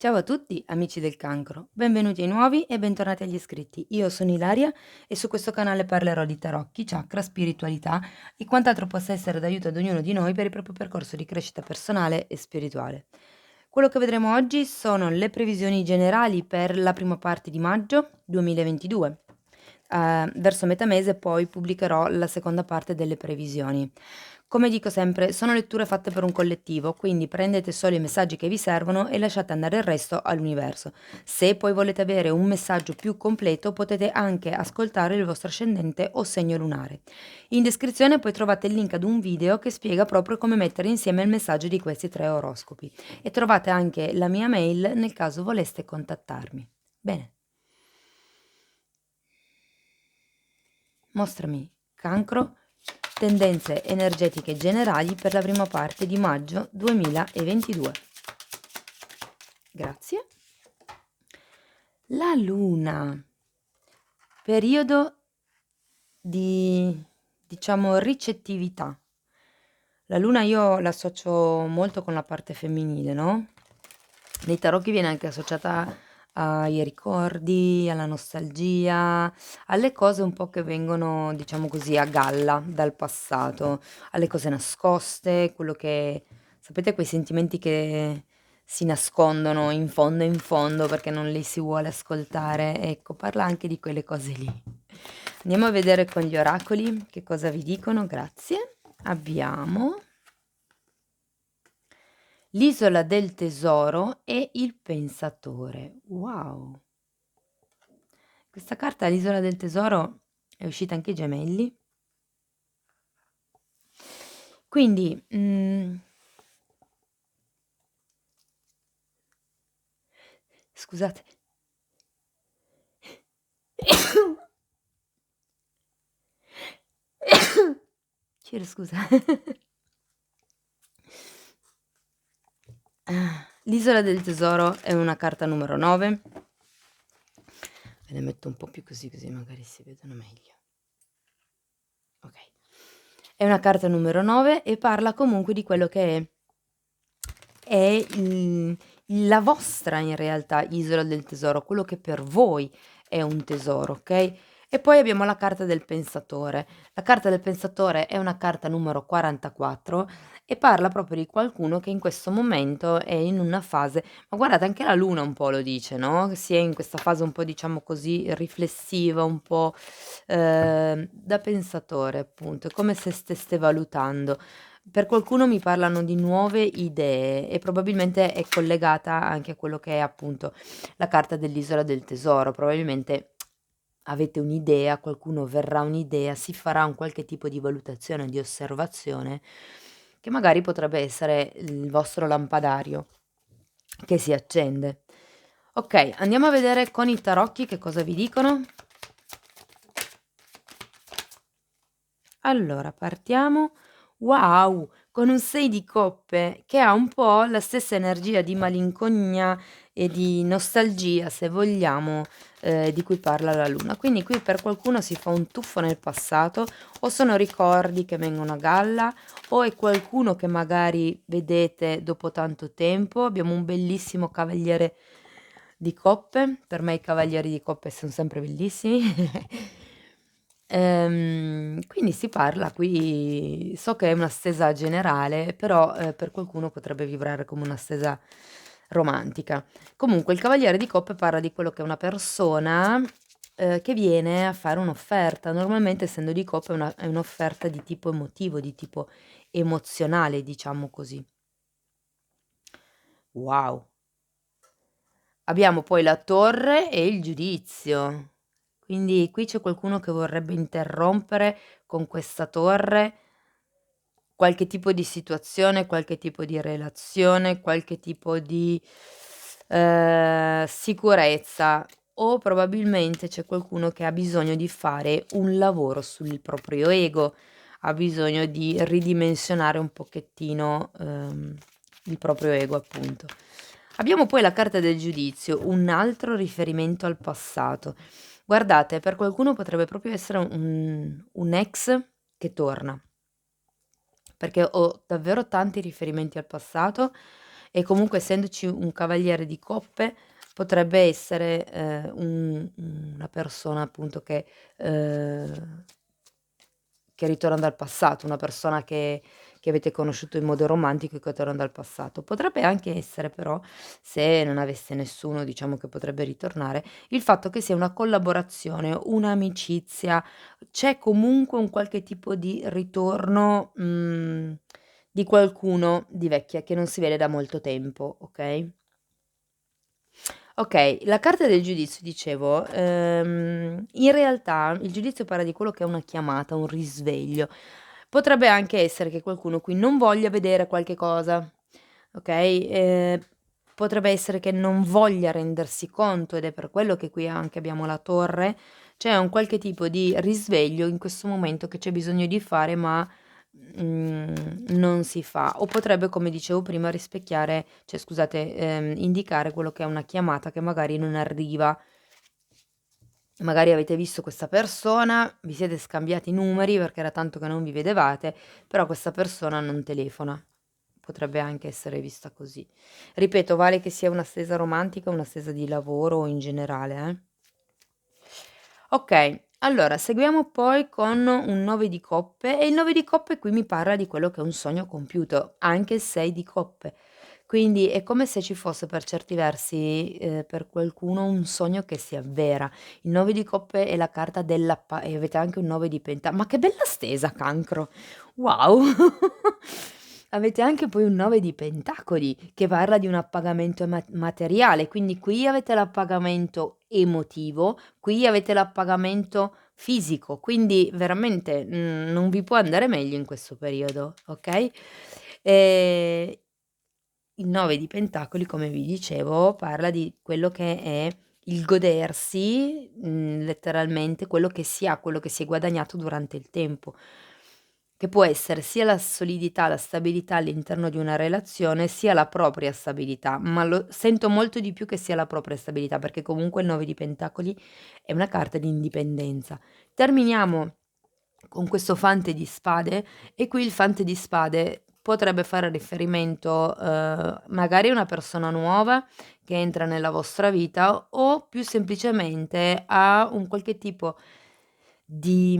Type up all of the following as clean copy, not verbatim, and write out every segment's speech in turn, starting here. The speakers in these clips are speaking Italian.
Ciao a tutti, amici del cancro, benvenuti ai nuovi e bentornati agli iscritti. Io sono Ilaria e su questo canale parlerò di tarocchi, chakra, spiritualità e quant'altro possa essere d'aiuto ad ognuno di noi per il proprio percorso di crescita personale e spirituale. Quello che vedremo oggi sono le previsioni generali per la prima parte di maggio 2022. Verso metà mese poi pubblicherò la seconda parte delle previsioni. Come dico sempre, sono letture fatte per un collettivo, quindi prendete solo i messaggi che vi servono e lasciate andare il resto all'universo. Se poi volete avere un messaggio più completo, potete anche ascoltare il vostro ascendente o segno lunare. In descrizione poi trovate il link ad un video che spiega proprio come mettere insieme il messaggio di questi tre oroscopi e trovate anche la mia mail nel caso voleste contattarmi. Bene. Mostrami cancro, tendenze energetiche generali per la prima parte di maggio 2022. Grazie. La luna, periodo di, diciamo, ricettività. La luna io l'associo molto con la parte femminile, no? Nei tarocchi viene anche associata ai ricordi, alla nostalgia, alle cose un po' che vengono, diciamo così, a galla dal passato, alle cose nascoste, quello che sapete quei sentimenti che si nascondono in fondo perché non li si vuole ascoltare. Ecco, parla anche di quelle cose lì. Andiamo a vedere con gli oracoli che cosa vi dicono, grazie. Abbiamo l'isola del tesoro e il pensatore. Wow! Questa carta, l'isola del tesoro, è uscita anche ai gemelli. Quindi, scusate. Chiedo scusa. L'isola del tesoro è una carta numero 9. Ve ne metto un po' più così magari si vedono meglio. Ok. È una carta numero 9 e parla comunque di quello che è la vostra in realtà isola del tesoro, quello che per voi è un tesoro, ok? E poi abbiamo la carta del pensatore. La carta del pensatore è una carta numero 44 e parla proprio di qualcuno che in questo momento è in una fase, ma guardate anche la luna un po' lo dice, no? Che si è in questa fase un po' diciamo così riflessiva, un po' da pensatore appunto, è come se steste valutando. Per qualcuno mi parlano di nuove idee e probabilmente è collegata anche a quello che è appunto la carta dell'isola del tesoro. Probabilmente avete un'idea, qualcuno verrà un'idea, si farà un qualche tipo di valutazione, di osservazione che magari potrebbe essere il vostro lampadario che si accende. Ok, andiamo a vedere con i tarocchi che cosa vi dicono. Allora, partiamo. Wow! Con un 6 di coppe che ha un po' la stessa energia di malinconia e di nostalgia, se vogliamo, di cui parla la luna. Quindi qui per qualcuno si fa un tuffo nel passato, o sono ricordi che vengono a galla, o è qualcuno che magari vedete dopo tanto tempo. Abbiamo un bellissimo cavaliere di coppe, per me i cavalieri di coppe son sempre bellissimi. Quindi si parla qui so che è una stesa generale, però, per qualcuno potrebbe vibrare come una stesa romantica. Comunque il cavaliere di coppe parla di quello che è una persona, che viene a fare un'offerta. Normalmente essendo di coppe è un'offerta di tipo emotivo, di tipo emozionale, diciamo così. Wow! Abbiamo poi la torre e il giudizio. Quindi qui c'è qualcuno che vorrebbe interrompere con questa torre qualche tipo di situazione, qualche tipo di relazione, qualche tipo di, sicurezza o probabilmente c'è qualcuno che ha bisogno di fare un lavoro sul proprio ego, ha bisogno di ridimensionare un pochettino, il proprio ego appunto. Abbiamo poi la carta del giudizio, un altro riferimento al passato. Guardate, per qualcuno potrebbe proprio essere un ex che torna, perché ho davvero tanti riferimenti al passato e comunque essendoci un cavaliere di coppe potrebbe essere una persona appunto che ritorna dal passato, una persona che avete conosciuto in modo romantico e che torna dal passato. Potrebbe anche essere però, se non avesse nessuno diciamo che potrebbe ritornare, il fatto che sia una collaborazione, un'amicizia, c'è comunque un qualche tipo di ritorno, di qualcuno di vecchia che non si vede da molto tempo, okay? Okay, la carta del giudizio dicevo, in realtà il giudizio parla di quello che è una chiamata, un risveglio. Potrebbe anche essere che qualcuno qui non voglia vedere qualche cosa, okay, potrebbe essere che non voglia rendersi conto ed è per quello che qui anche abbiamo la torre, c'è un qualche tipo di risveglio in questo momento che c'è bisogno di fare ma, non si fa. O potrebbe, come dicevo prima, rispecchiare cioè scusate, indicare quello che è una chiamata che magari non arriva. Magari avete visto questa persona, vi siete scambiati i numeri perché era tanto che non vi vedevate, però questa persona non telefona. Potrebbe anche essere vista così. Ripeto, vale che sia una stesa romantica o una stesa di lavoro o in generale, Okay, allora seguiamo poi con un 9 di coppe e il 9 di coppe qui mi parla di quello che è un sogno compiuto, anche il 6 di coppe. Quindi è come se ci fosse per certi versi, per qualcuno un sogno che si avvera. Il 9 di coppe è la carta dell'appa e avete anche un 9 di ma che bella stesa, cancro. Wow! Avete anche poi un 9 di pentacoli che parla di un appagamento materiale, quindi qui avete l'appagamento emotivo, qui avete l'appagamento fisico, quindi veramente, non vi può andare meglio in questo periodo, okay? Ehm, il 9 di pentacoli, come vi dicevo, parla di quello che è il godersi, letteralmente quello che si ha, quello che si è guadagnato durante il tempo, che può essere sia la solidità, la stabilità all'interno di una relazione, sia la propria stabilità, ma lo sento molto di più che sia la propria stabilità, perché comunque il 9 di pentacoli è una carta di indipendenza. Terminiamo con questo fante di spade e qui il fante di spade potrebbe fare riferimento, magari a una persona nuova che entra nella vostra vita o più semplicemente a un qualche tipo di,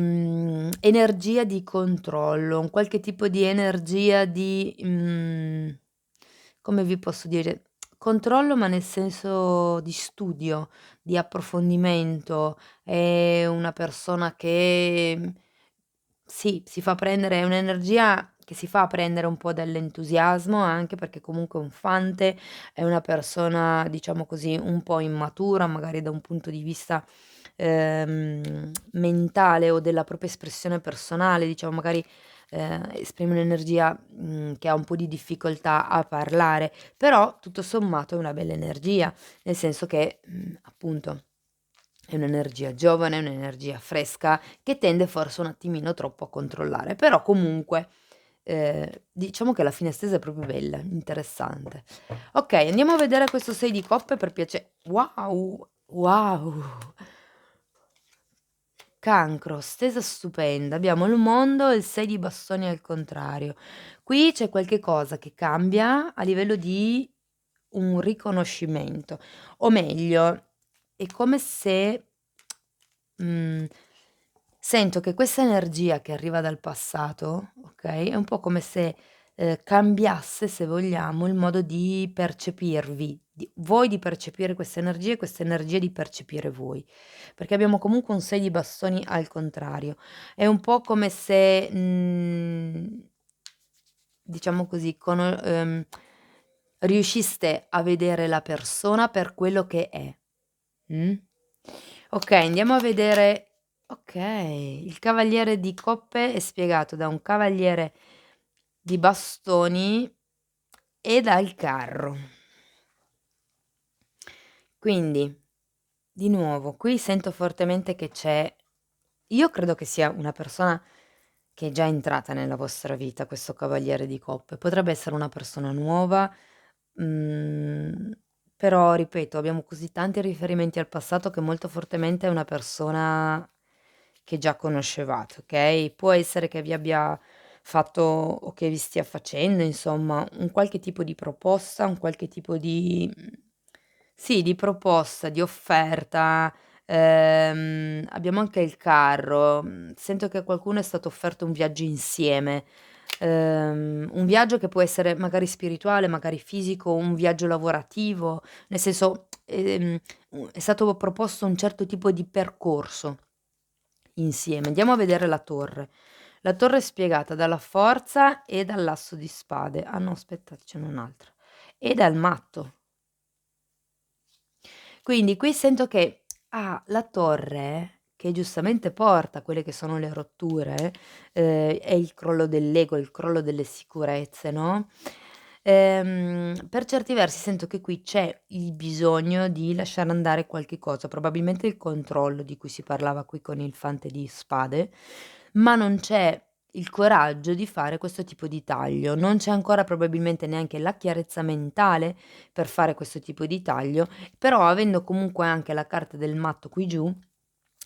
energia di controllo, un qualche tipo di energia di, come vi posso dire, controllo ma nel senso di studio, di approfondimento. È una persona che, sì, si fa prendere è un'energia che si fa prendere un po' dall'entusiasmo, anche perché comunque un fante è una persona, diciamo così, un po' immatura, magari da un punto di vista, mentale o della propria espressione personale, diciamo magari, esprime un'energia, che ha un po' di difficoltà a parlare, però tutto sommato è una bella energia, nel senso che, appunto è un'energia giovane, un'energia fresca, che tende forse un attimino troppo a controllare, però comunque, diciamo che la fine stesa è proprio bella, interessante. Okay, andiamo a vedere questo 6 di coppe per wow, wow! Cancro, stesa stupenda. Abbiamo il mondo e il 6 di bastoni al contrario. Qui c'è qualche cosa che cambia a livello di un riconoscimento, o meglio, è come se Mhmm, sento che questa energia che arriva dal passato, okay, è un po' come se, cambiasse, se vogliamo, il modo di percepirvi, di voi di percepire questa energia di percepire voi. Perché abbiamo comunque un 6 di bastoni al contrario. È un po' come se, diciamo così, riusciste a vedere la persona per quello che è. Mh? Okay, andiamo a vedere okay, il cavaliere di coppe è spiegato da un cavaliere di bastoni e dal carro. Quindi, di nuovo, qui sento fortemente che c'è io credo che sia una persona che è già entrata nella vostra vita, questo cavaliere di coppe. Potrebbe essere una persona nuova, mhmm, però ripeto, abbiamo così tanti riferimenti al passato che molto fortemente è una persona che già conoscevate, okay, può essere che vi abbia fatto o che vi stia facendo, insomma, un qualche tipo di proposta, un qualche tipo di sì, di proposta, di offerta. Abbiamo anche il carro. Sento che a qualcuno è stato offerto un viaggio insieme. Un viaggio che può essere magari spirituale, magari fisico, un viaggio lavorativo, nel senso, è stato proposto un certo tipo di percorso insieme. Andiamo a vedere la torre. La torre è spiegata dalla forza e dall'asso di spade. Ah no, aspettate, ce n'è un'altra. E dal matto. Quindi qui sento che, la torre, che giustamente porta a quelle che sono le rotture, è il crollo dell'ego, il crollo delle sicurezze, no, per certi versi sento che qui c'è il bisogno di lasciare andare qualche cosa, probabilmente il controllo di cui si parlava qui con il fante di spade, ma non c'è il coraggio di fare questo tipo di taglio, non c'è ancora probabilmente neanche la chiarezza mentale per fare questo tipo di taglio, però avendo comunque anche la carta del matto qui giù,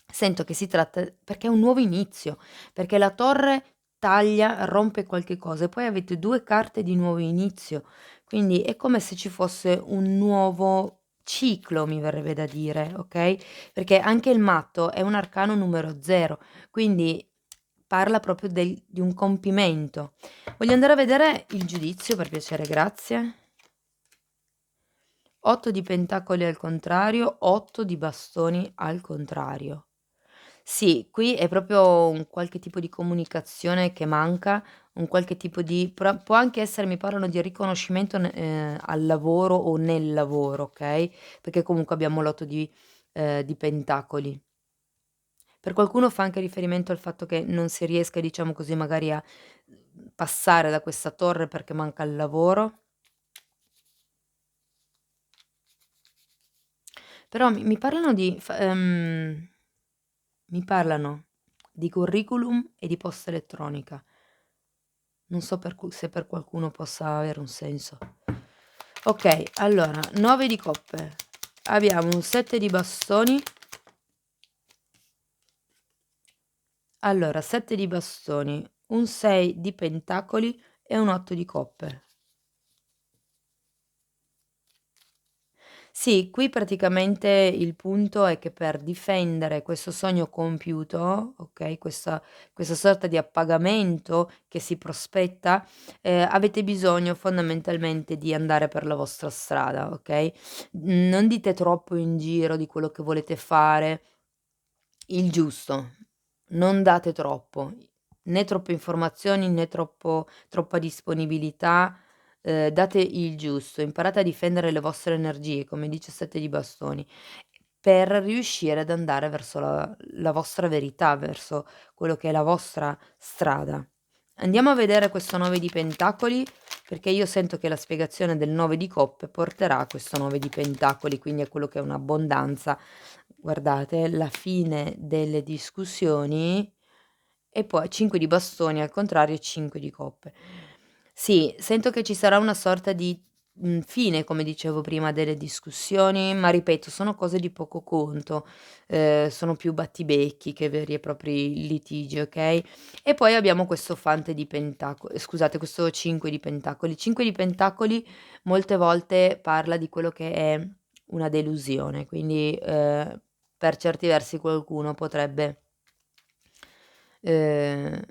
sento che si tratta perché è un nuovo inizio, perché la torre taglia, rompe qualche cosa e poi avete 2 carte di nuovo inizio, quindi è come se ci fosse un nuovo ciclo, mi verrebbe da dire, okay, perché anche il matto è un arcano numero 0, quindi parla proprio di un compimento. Voglio andare a vedere il giudizio per piacere, grazie. 8 di pentacoli al contrario, 8 di bastoni al contrario. Sì, qui è proprio un qualche tipo di comunicazione che manca, un qualche tipo di può anche essere mi parlano di riconoscimento al lavoro o nel lavoro, okay, perché comunque abbiamo l'8 di pentacoli. Per qualcuno fa anche riferimento al fatto che non si riesca, diciamo così, magari a, passare da questa torre perché manca il lavoro. Però mi parlano mi parlano di curriculum e di posta elettronica. Non so se per qualcuno possa avere un senso. Okay, allora 9 di coppe, abbiamo un 7 di bastoni, allora 7 di bastoni, un 6 di pentacoli e un 8 di coppe. Sì, qui praticamente il punto è che per difendere questo sogno compiuto, okay, questa sorta di appagamento che si prospetta, avete bisogno fondamentalmente di andare per la vostra strada, okay, non dite troppo in giro di quello che volete fare, il giusto, non date troppo, né troppe informazioni né troppa disponibilità, date il giusto, imparate a difendere le vostre energie, come dice 7 di bastoni, per riuscire ad andare verso la vostra verità, verso quello che è la vostra strada. Andiamo a vedere questo 9 di pentacoli, perché io sento che la spiegazione del 9 di coppe porterà a questo 9 di pentacoli, quindi a quello che è un'abbondanza. Guardate, la fine delle discussioni e poi 5 di bastoni al contrario e 5 di coppe. Sì, sento che ci sarà una sorta di, fine, come dicevo prima, delle discussioni, ma ripeto, sono cose di poco conto, sono più battibecchi che veri e propri litigi, okay, e poi abbiamo questo fante di scusate, questo 5 di pentacoli. 5 di pentacoli molte volte parla di quello che è una delusione, quindi, per certi versi qualcuno ehm,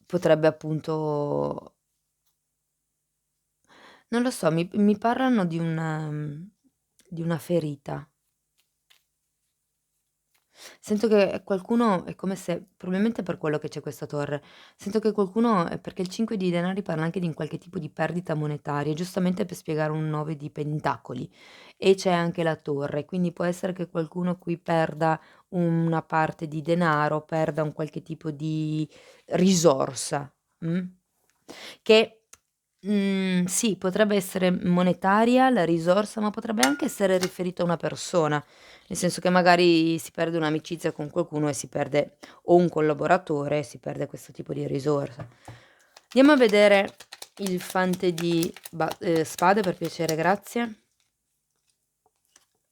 potrebbe appunto non lo so, mi parlano di una ferita. Sento che qualcuno è come se probabilmente è per quello che c'è questa torre, sento che qualcuno perché il 5 di denari parla anche di un qualche tipo di perdita monetaria, giustamente per spiegare un 9 di pentacoli e c'è anche la torre, quindi può essere che qualcuno qui perda una parte di denaro, perda un qualche tipo di risorsa, che, sì, potrebbe essere monetaria la risorsa, ma potrebbe anche essere riferito a una persona. Nel senso che magari si perde un'amicizia con qualcuno e si perde o un collaboratore, si perde questo tipo di risorsa. Andiamo a vedere il fante di spade per piacere, grazie.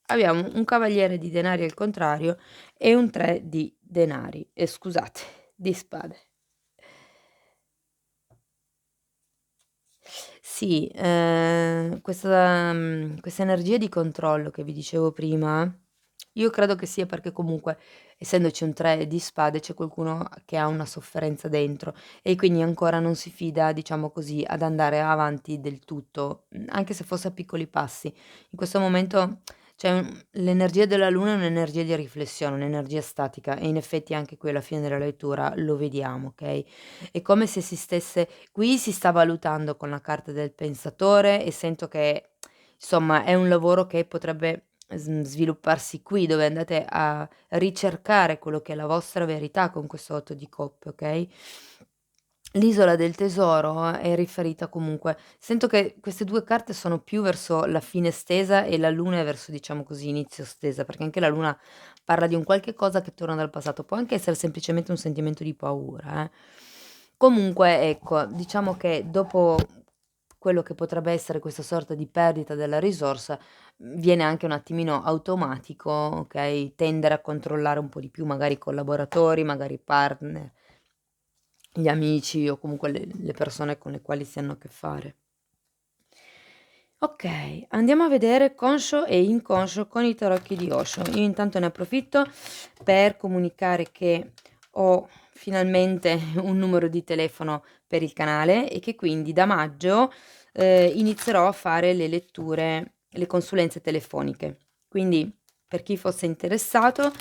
Abbiamo un cavaliere di denari al contrario e un 3 di denari, scusate, di spade. Sì, questa energia di controllo che vi dicevo prima, io credo che sia perché comunque, essendoci un 3 di spade, c'è qualcuno che ha una sofferenza dentro e quindi ancora non si fida, diciamo così, ad andare avanti del tutto, anche se fosse a piccoli passi. In questo momento c'è l'energia della luna è un'energia di riflessione, un'energia statica e in effetti anche qui alla fine della lettura lo vediamo, okay? È come se si stesse qui si sta valutando con la carta del pensatore e sento che, insomma, è un lavoro che potrebbe svilupparsi qui, dove andate a ricercare quello che è la vostra verità con questo 8 di coppe, okay? L'isola del tesoro è riferita comunque sento che queste 2 carte sono più verso la fine stesa e la luna è verso, diciamo così, inizio stesa, perché anche la luna parla di un qualche cosa che torna dal passato, può anche essere semplicemente un sentimento di paura, Comunque ecco, diciamo che dopo quello che potrebbe essere questa sorta di perdita della risorsa, viene anche un attimino automatico, okay, tendere a controllare un po' di più magari i collaboratori, magari i partner, gli amici o comunque le persone con le quali si hanno a che fare. Okay, andiamo a vedere conscio e inconscio con i tarocchi di Osho. Io intanto ne approfitto per comunicare che ho finalmente un numero di telefono per il canale e che quindi da maggio, inizierò a fare le letture, le consulenze telefoniche. Quindi per chi fosse interessato,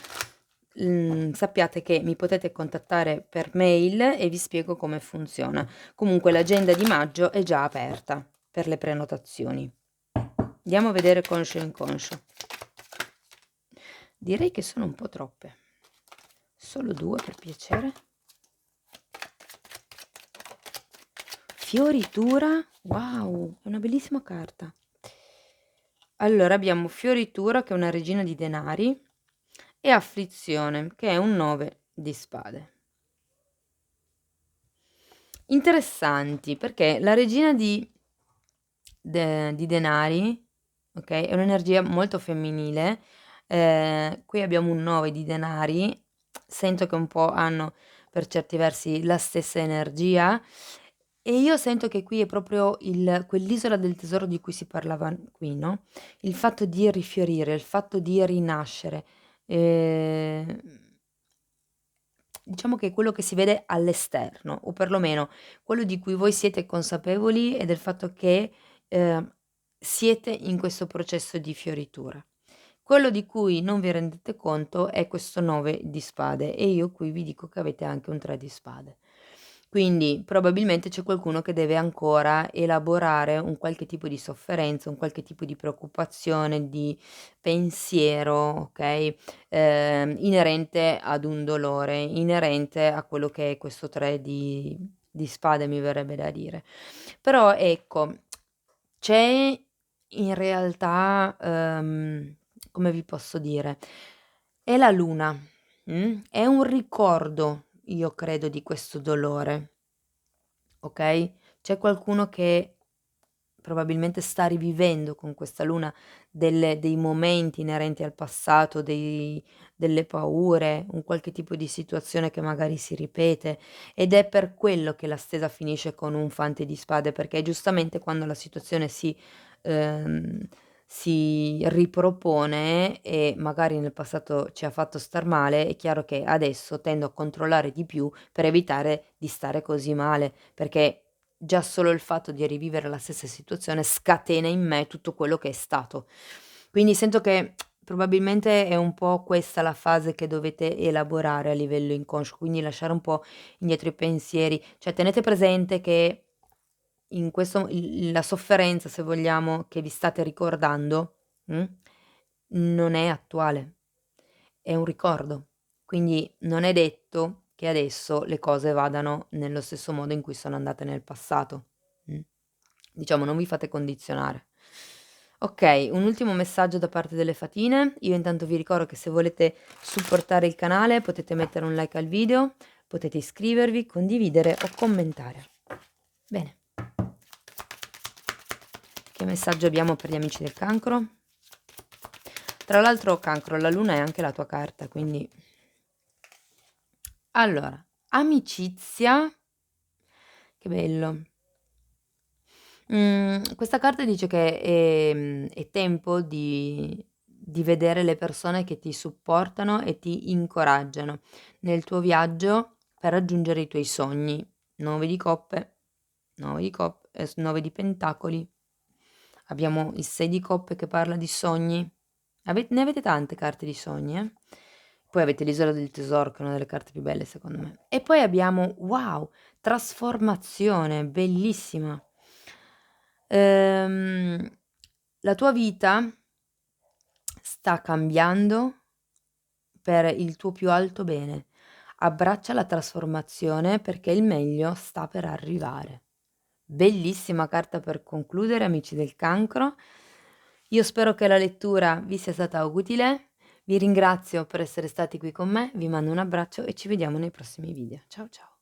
sappiate che mi potete contattare per mail e vi spiego come funziona. Comunque l'agenda di maggio è già aperta per le prenotazioni. Andiamo a vedere conscio e inconscio. Direi che sono un po' troppe. Solo 2 per piacere. Fioritura, wow, è una bellissima carta. Allora abbiamo fioritura che è una regina di denari e afflizione che è un 9 di spade. Interessanti perché la regina di denari, okay, è un'energia molto femminile. Qui abbiamo un 9 di denari, sento che un po' hanno per certi versi la stessa energia e io sento che qui è proprio quell'isola del tesoro di cui si parlava qui, no, il fatto di rifiorire, il fatto di rinascere. Ehm, diciamo che è quello che si vede all'esterno, o perlomeno quello di cui voi siete consapevoli è del fatto che, siete in questo processo di fioritura. Quello di cui non vi rendete conto è questo 9 di spade e io qui vi dico che avete anche un 3 di spade. Quindi probabilmente c'è qualcuno che deve ancora elaborare un qualche tipo di sofferenza, un qualche tipo di preoccupazione, di pensiero, okay, inerente ad un dolore, inerente a quello che è questo 3 di spade, mi verrebbe da dire. Però ecco, c'è in realtà, come vi posso dire, è la luna, è un ricordo, io credo, di questo dolore, okay, c'è qualcuno che probabilmente sta rivivendo con questa luna dei momenti inerenti al passato, delle paure, un qualche tipo di situazione che magari si ripete ed è per quello che la stesa finisce con un fante di spade, perché giustamente quando la situazione ehm, si ripropone e magari nel passato ci ha fatto star male, è chiaro che adesso tendo a controllare di più per evitare di stare così male, perché già solo il fatto di rivivere la stessa situazione scatena in me tutto quello che è stato. Quindi sento che probabilmente è un po' questa la fase che dovete elaborare a livello inconscio, quindi lasciare un po' indietro i pensieri. Cioè tenete presente che in questo la sofferenza, se vogliamo, che vi state ricordando, non è attuale, è un ricordo. Quindi non è detto che adesso le cose vadano nello stesso modo in cui sono andate nel passato, mh. Diciamo non vi fate condizionare. Okay, un ultimo messaggio da parte delle fatine. Io intanto vi ricordo che se volete supportare il canale potete mettere un like al video, potete iscrivervi, condividere o commentare. Bene. Che messaggio abbiamo per gli amici del cancro? Tra l'altro cancro, la luna è anche la tua carta, quindi allora, amicizia, che bello. Questa carta dice che è tempo di vedere le persone che ti supportano e ti incoraggiano nel tuo viaggio per raggiungere i tuoi sogni. 9 di coppe, 9 di pentacoli. Abbiamo il 6 di coppe che parla di sogni. Ne avete tante carte di sogni, eh? Poi avete l'isola del tesoro, che è una delle carte più belle secondo me. E poi abbiamo, wow, trasformazione, bellissima. Ehm, la tua vita sta cambiando per il tuo più alto bene. Abbraccia la trasformazione perché il meglio sta per arrivare. Bellissima carta per concludere, amici del cancro. Io spero che la lettura vi sia stata utile. Vi ringrazio per essere stati qui con me, vi mando un abbraccio e ci vediamo nei prossimi video. Ciao ciao.